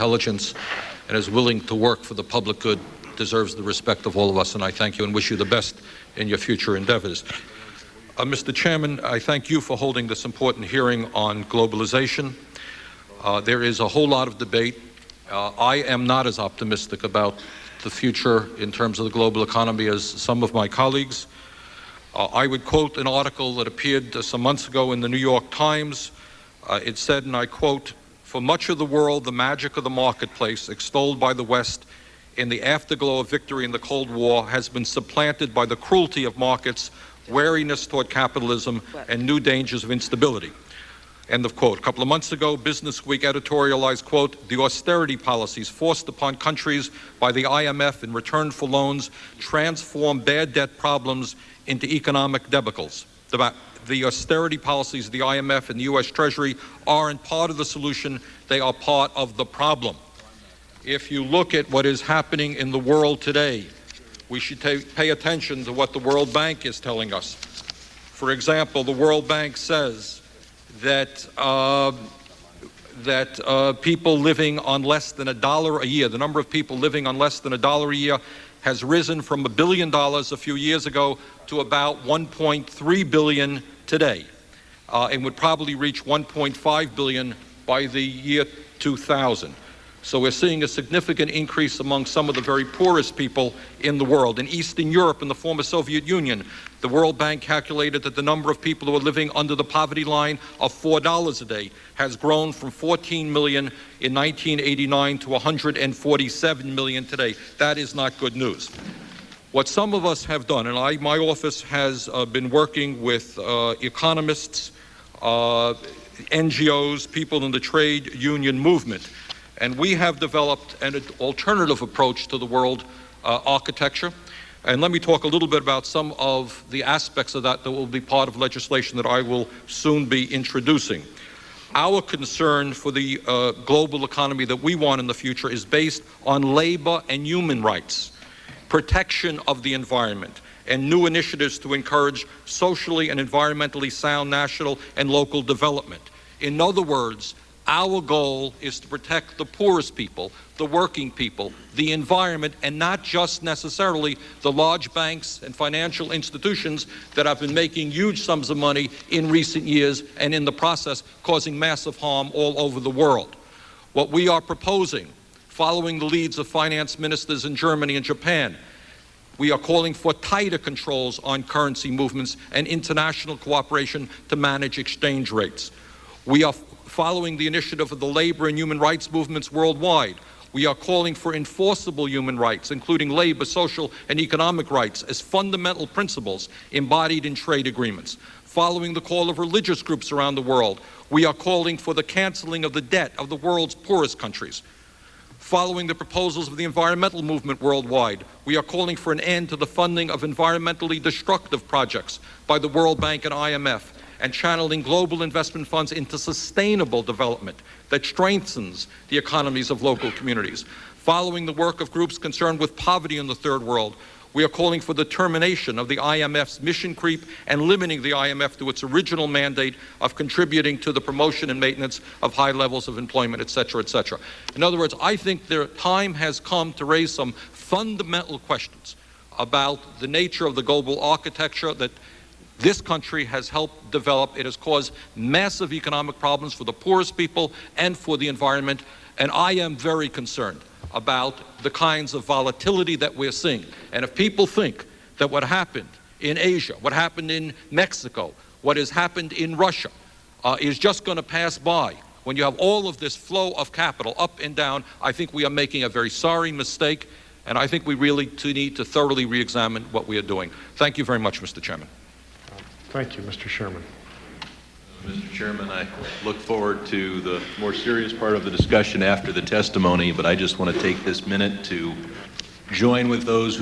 intelligence and is willing to work for the public good deserves the respect of all of us, and I thank you and wish you the best in your future endeavors. Mr. Chairman, I thank you for holding this important hearing on globalization. There is a whole lot of debate. I am not as optimistic about the future in terms of the global economy as some of my colleagues. I would quote an article that appeared some months ago in the New York Times. It said, and I quote, "For much of the world, the magic of the marketplace, extolled by the West in the afterglow of victory in the Cold War, has been supplanted by the cruelty of markets, wariness toward capitalism, and new dangers of instability." End of quote. A couple of months ago, Business Week editorialized, quote, "The austerity policies forced upon countries by the IMF in return for loans transform bad debt problems into economic debacles." The austerity policies of the IMF and the U.S. Treasury aren't part of the solution, they are part of the problem. If you look at what is happening in the world today, we should pay attention to what the World Bank is telling us. For example, the World Bank says that people living on less than $1 a year, the number of people living on less than $1 a year has risen from $1 billion a few years ago to about 1.3 billion today, and would probably reach 1.5 billion by the year 2000. So we're seeing a significant increase among some of the very poorest people in the world. In Eastern Europe and the former Soviet Union, the World Bank calculated that the number of people who are living under the poverty line of $4 a day has grown from 14 million in 1989 to 147 million today. That is not good news. What some of us have done, and my office has been working with economists, NGOs, people in the trade union movement, and we have developed an alternative approach to the world architecture. And let me talk a little bit about some of the aspects of that will be part of legislation that I will soon be introducing. Our concern for the global economy that we want in the future is based on labor and human rights, protection of the environment, and new initiatives to encourage socially and environmentally sound national and local development. In other words, our goal is to protect the poorest people, the working people, the environment, and not just necessarily the large banks and financial institutions that have been making huge sums of money in recent years and in the process causing massive harm all over the world. What we are proposing, following the leads of finance ministers in Germany and Japan, we are calling for tighter controls on currency movements and international cooperation to manage exchange rates. We are following the initiative of the labor and human rights movements worldwide. We are calling for enforceable human rights, including labor, social, and economic rights, as fundamental principles embodied in trade agreements. Following the call of religious groups around the world, we are calling for the canceling of the debt of the world's poorest countries. Following the proposals of the environmental movement worldwide, we are calling for an end to the funding of environmentally destructive projects by the World Bank and IMF, and channeling global investment funds into sustainable development that strengthens the economies of local communities. Following the work of groups concerned with poverty in the third world, we are calling for the termination of the IMF's mission creep and limiting the IMF to its original mandate of contributing to the promotion and maintenance of high levels of employment, et cetera, et cetera. In other words, I think the time has come to raise some fundamental questions about the nature of the global architecture that this country has helped develop. It has caused massive economic problems for the poorest people and for the environment, and I am very concerned about the kinds of volatility that we're seeing. And if people think that what happened in Asia, what happened in Mexico, what has happened in Russia is just going to pass by, when you have all of this flow of capital up and down, I think we are making a very sorry mistake, and I think we really need to thoroughly re-examine what we are doing. Thank you very much, Mr. Chairman. Thank you, Mr. Sherman. Mr. Chairman, I look forward to the more serious part of the discussion after the testimony, but I just want to take this minute to join with those who